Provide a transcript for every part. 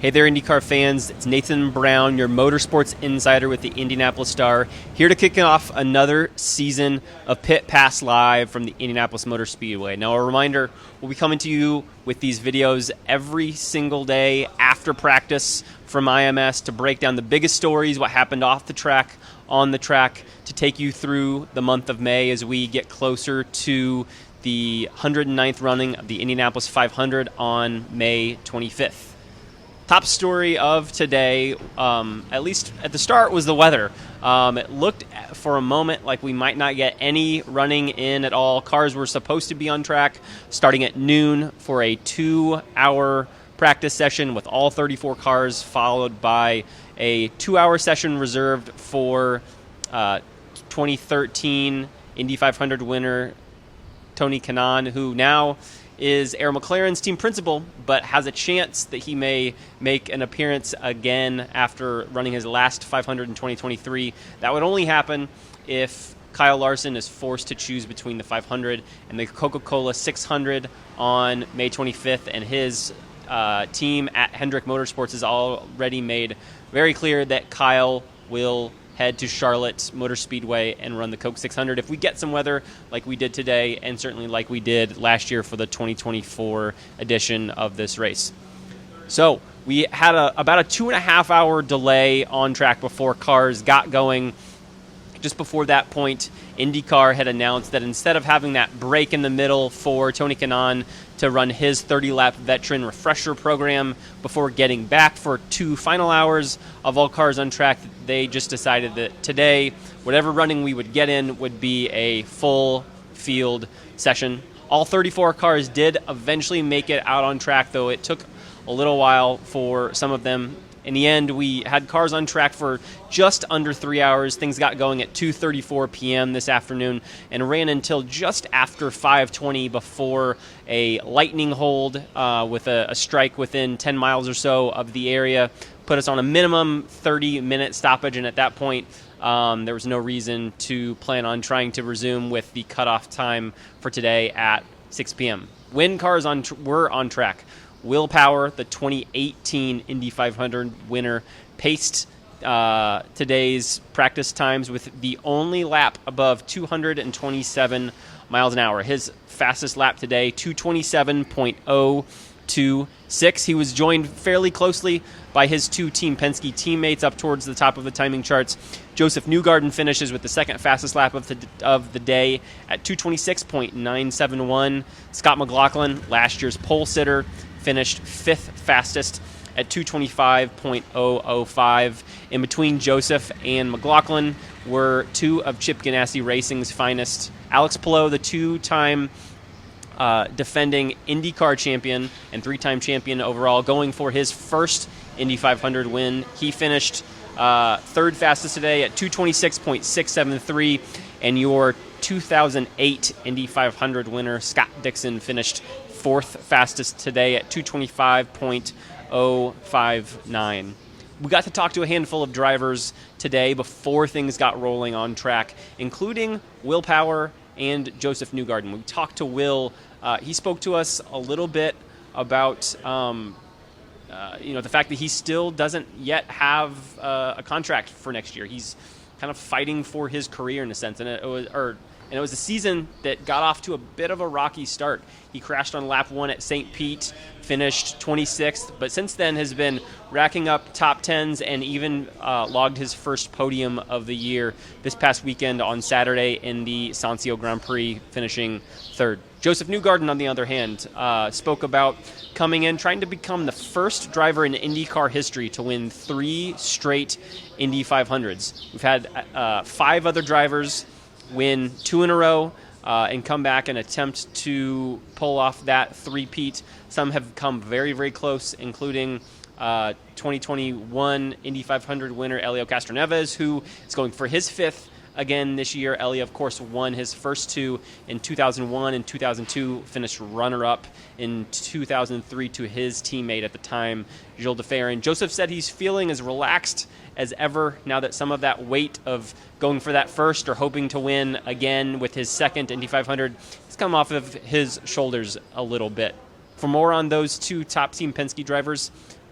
Hey there, IndyCar fans. It's Nathan Brown, your motorsports insider with the Indianapolis Star, here to kick off another season of Pit Pass Live from the Indianapolis Motor Speedway. Now, a reminder, we'll be coming to you with these videos every single day after practice from IMS to break down the biggest stories, what happened off the track, on the track, to take you through the month of May as we get closer to the 109th running of the Indianapolis 500 on May 25th. Top story of today, at least at the start, was the weather. It looked for a moment like we might not get any running in at all. Cars were supposed to be on track starting at noon for a 2-hour practice session with all 34 cars, followed by a 2-hour session reserved for 2013 Indy 500 winner Tony Kanaan, who now is Air McLaren's team principal, but has a chance that he may make an appearance again after running his last 500 in 2023. That would only happen if Kyle Larson is forced to choose between the 500 and the Coca-Cola 600 on May 25th, and his team at Hendrick Motorsports has already made very clear that Kyle will head to Charlotte Motor Speedway and run the Coke 600 if we get some weather like we did today, and certainly like we did last year for the 2024 edition of this race. So we had about a 2.5 hour delay on track before cars got going. Just before that point, IndyCar had announced that instead of having that break in the middle for Tony Kanaan to run his 30-lap veteran refresher program before getting back for 2 final hours of all cars on track, they just decided that today, whatever running we would get in would be a full field session. All 34 cars did eventually make it out on track, though it took a little while for some of them. In the end, we had cars on track for just under 3 hours. Things got going at 2:34 p.m. this afternoon and ran until just after 5:20 before a lightning hold with a strike within 10 miles or so of the area put us on a minimum 30-minute stoppage, and at that point, there was no reason to plan on trying to resume with the cutoff time for today at 6 p.m. When cars were on track, Will Power, the 2018 Indy 500 winner, paced today's practice times with the only lap above 227 miles an hour. His fastest lap today, 227.026. He was joined fairly closely by his 2 Team Penske teammates up towards the top of the timing charts. Josef Newgarden finishes with the second fastest lap of the day at 226.971. Scott McLaughlin, last year's pole sitter, finished 5th fastest at 225.005. In between Josef and McLaughlin were 2 of Chip Ganassi Racing's finest. Alex Palou, the 2-time defending IndyCar champion and 3-time champion overall, going for his first Indy 500 win. He finished 3rd fastest today at 226.673, and your 2008 Indy 500 winner, Scott Dixon, finished 4th fastest today at 225.059. We got to talk to a handful of drivers today before things got rolling on track, including Will Power and Josef Newgarden. We talked to Will. He spoke to us a little bit about the fact that he still doesn't yet have a contract for next year. He's kind of fighting for his career in a sense, and it was a season that got off to a bit of a rocky start. He crashed on lap 1 at St. Pete, finished 26th, but since then has been racking up top 10s and even logged his first podium of the year this past weekend on Saturday in the Sancio Grand Prix, finishing 3rd. Josef Newgarden, on the other hand, spoke about coming in, trying to become the first driver in IndyCar history to win 3 straight Indy 500s. We've had 5 other drivers win 2 in a row and come back and attempt to pull off that three-peat. Some have come very, very close, including 2021 Indy 500 winner Helio Castroneves, who is going for his 5th again this year. Helio, of course, won his first 2 in 2001 and 2002, finished runner-up in 2003 to his teammate at the time, Gilles de Ferran. Josef said he's feeling as relaxed as ever now that some of that weight of going for that first or hoping to win again with his second Indy 500 has come off of his shoulders a little bit. For more on those 2 top Team Penske drivers,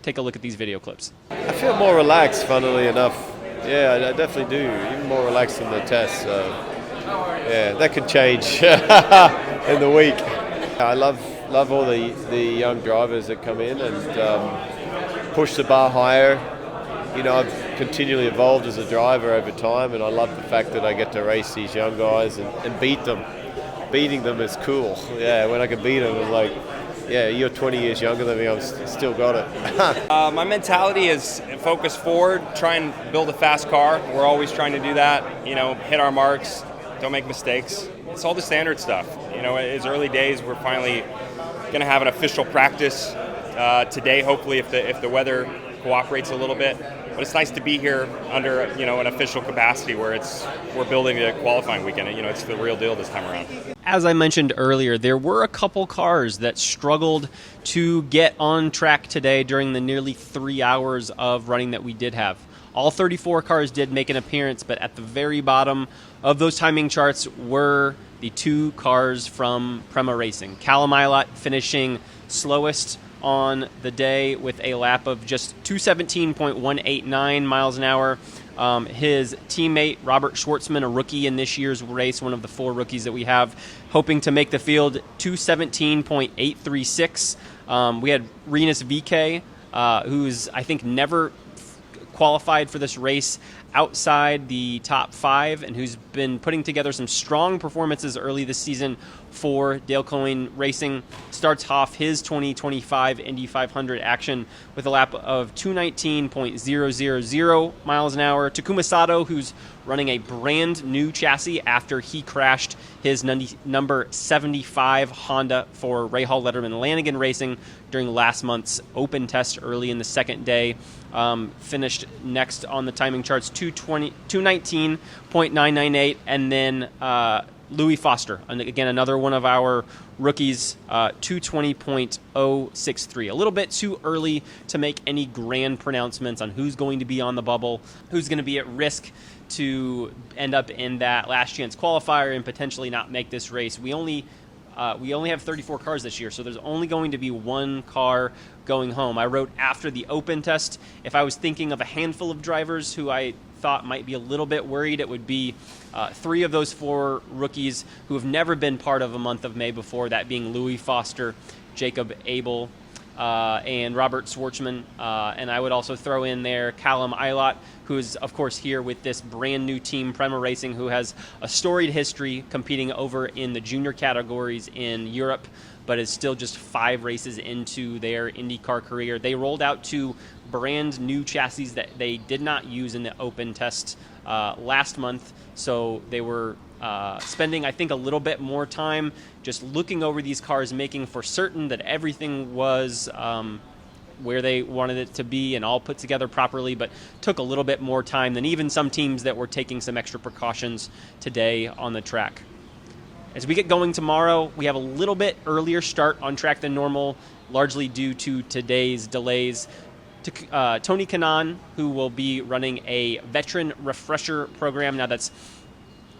take take a look at these video clips. I feel more relaxed, funnily enough. Yeah, I definitely do. Even more relaxed than the test. So, yeah, that could change in the week. I love all the young drivers that come in and push the bar higher. You know, I've continually evolved as a driver over time, and I love the fact that I get to race these young guys and beat them. Beating them is cool. Yeah, when I can beat them, I'm like, yeah, you're 20 years younger than me, I've still got it. My mentality is focus forward, try and build a fast car. We're always trying to do that, you know, hit our marks, don't make mistakes. It's all the standard stuff. You know, it's early days. We're finally going to have an official practice today, hopefully, if the weather cooperates a little bit. But it's nice to be here under, you know, an official capacity where we're building a qualifying weekend. You know, it's the real deal this time around. As I mentioned earlier, there were a couple cars that struggled to get on track today during the nearly 3 hours of running that we did have. All 34 cars did make an appearance, but at the very bottom of those timing charts were the 2 cars from Prema Racing. Callum Ilott finishing slowest on the day with a lap of just 217.189 miles an hour. His teammate, Robert Schwartzman, a rookie in this year's race, one of the 4 rookies that we have, hoping to make the field, 217.836. We had Rinus VK, who's, I think, never qualified for this race outside the top 5 and who's been putting together some strong performances early this season for Dale Coyne Racing. Starts off his 2025 Indy 500 action with a lap of 219.000 miles an hour. Takuma Sato, who's running a brand new chassis after he crashed his number 75 Honda for Ray Hall Letterman Lanigan Racing during last month's open test early in the second day. Finished next on the timing charts, 219.998, and then Louis Foster, and again another one of our rookies, 220.063. A little bit too early to make any grand pronouncements on who's going to be on the bubble, who's going to be at risk to end up in that last chance qualifier and potentially not make this race. We only have 34 cars this year, so there's only going to be 1 car going home. I wrote after the open test, if I was thinking of a handful of drivers who I thought might be a little bit worried, it would be 3 of those 4 rookies who have never been part of a month of May before, that being Louis Foster, Jacob Abel, and Robert Schwartzman. And I would also throw in there Callum Ilott, who is, of course, here with this brand new team, Prema Racing, who has a storied history competing over in the junior categories in Europe, but is still just 5 races into their IndyCar career. They rolled out 2 brand new chassis that they did not use in the open test last month, so they were spending, I think, a little bit more time just looking over these cars, making for certain that everything was where they wanted it to be and all put together properly, but took a little bit more time than even some teams that were taking some extra precautions today on the track. As we get going tomorrow, we have a little bit earlier start on track than normal, largely due to today's delays. Tony Kanaan, who will be running a veteran refresher program. Now that's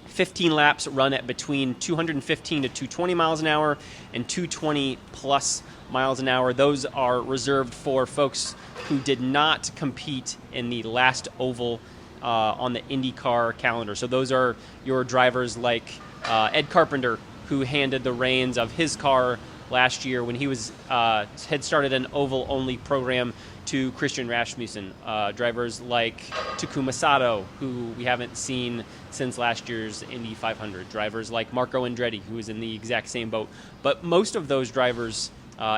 15 laps run at between 215 to 220 miles an hour and 220 plus miles an hour. Those are reserved for folks who did not compete in the last oval on the IndyCar calendar. So those are your drivers like Ed Carpenter, who handed the reins of his car last year when he had started an oval-only program to Christian Rasmussen. Drivers like Takuma Sato, who we haven't seen since last year's Indy 500. Drivers like Marco Andretti, who is in the exact same boat. But most of those drivers,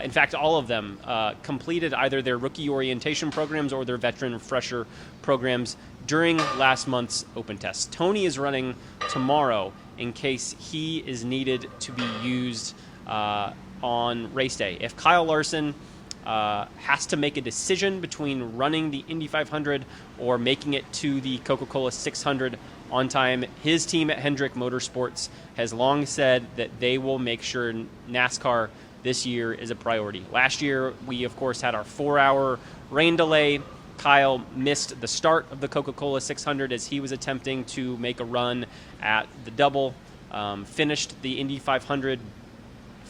in fact, all of them, completed either their rookie orientation programs or their veteran refresher programs during last month's open test. Tony is running tomorrow in case he is needed to be used on race day. If Kyle Larson has to make a decision between running the Indy 500 or making it to the Coca-Cola 600 on time, his team at Hendrick Motorsports has long said that they will make sure NASCAR this year is a priority. Last year, we, of course, had our 4-hour rain delay. Kyle missed the start of the Coca-Cola 600 as he was attempting to make a run at the double. Finished the Indy 500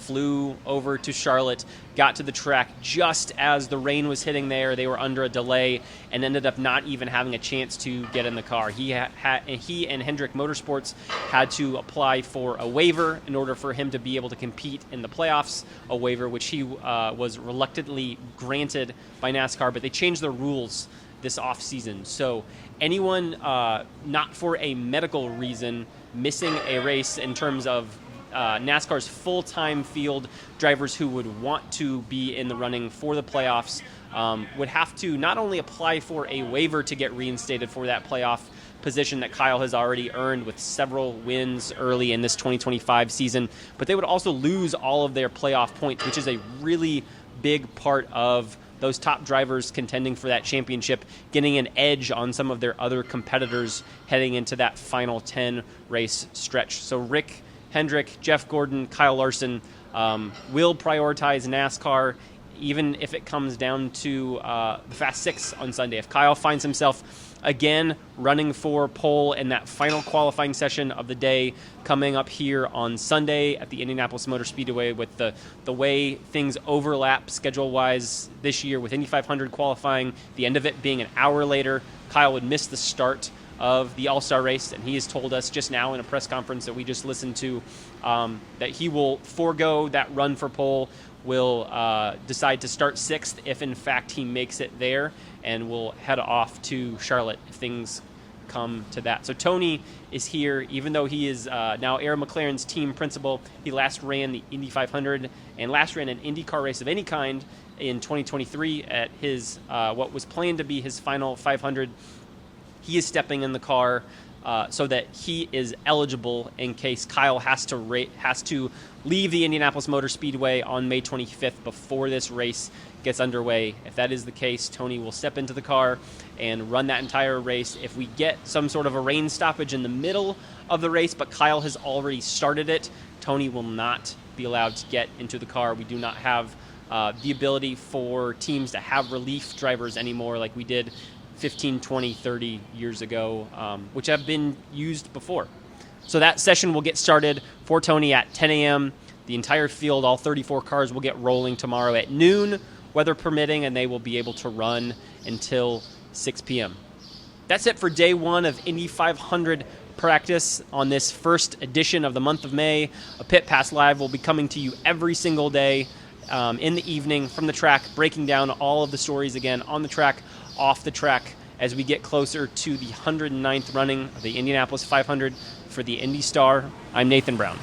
flew over to Charlotte, got to the track just as the rain was hitting there. They were under a delay and ended up not even having a chance to get in the car. He and Hendrick Motorsports had to apply for a waiver in order for him to be able to compete in the playoffs, a waiver which he was reluctantly granted by NASCAR, but they changed the rules this off-season. So anyone not for a medical reason missing a race in terms of NASCAR's full-time field drivers who would want to be in the running for the playoffs would have to not only apply for a waiver to get reinstated for that playoff position that Kyle has already earned with several wins early in this 2025 season, but they would also lose all of their playoff points, which is a really big part of those top drivers contending for that championship, getting an edge on some of their other competitors heading into that final 10 race stretch. So Rick Hendrick, Jeff Gordon, Kyle Larson will prioritize NASCAR, even if it comes down to the Fast Six on Sunday. If Kyle finds himself again running for pole in that final qualifying session of the day coming up here on Sunday at the Indianapolis Motor Speedway, with the way things overlap schedule-wise this year with Indy 500 qualifying, the end of it being an hour later, Kyle would miss the start of the All-Star race, and he has told us just now in a press conference that we just listened to that he will forego that run for pole, will decide to start sixth if in fact he makes it there, and will head off to Charlotte if things come to that. So Tony is here, even though he is now Aaron McLaren's team principal. He last ran the Indy 500 and last ran an IndyCar race of any kind in 2023 at his what was planned to be his final 500. He is stepping in the car so that he is eligible in case Kyle has to leave the Indianapolis Motor Speedway on May 25th before this race gets underway. If that is the case, Tony will step into the car and run that entire race. If we get some sort of a rain stoppage in the middle of the race, but Kyle has already started it, Tony will not be allowed to get into the car. We do not have the ability for teams to have relief drivers anymore like we did 15, 20, 30 years ago, which have been used before. So that session will get started for Tony at 10 a.m. The entire field, all 34 cars, will get rolling tomorrow at noon, weather permitting, and they will be able to run until 6 p.m. That's it for day one of Indy 500 practice on this first edition of the month of May. A Pit Pass Live will be coming to you every single day in the evening from the track, breaking down all of the stories again on the track, off the track, as we get closer to the 109th running of the Indianapolis 500 for the Indy Star. I'm Nathan Brown.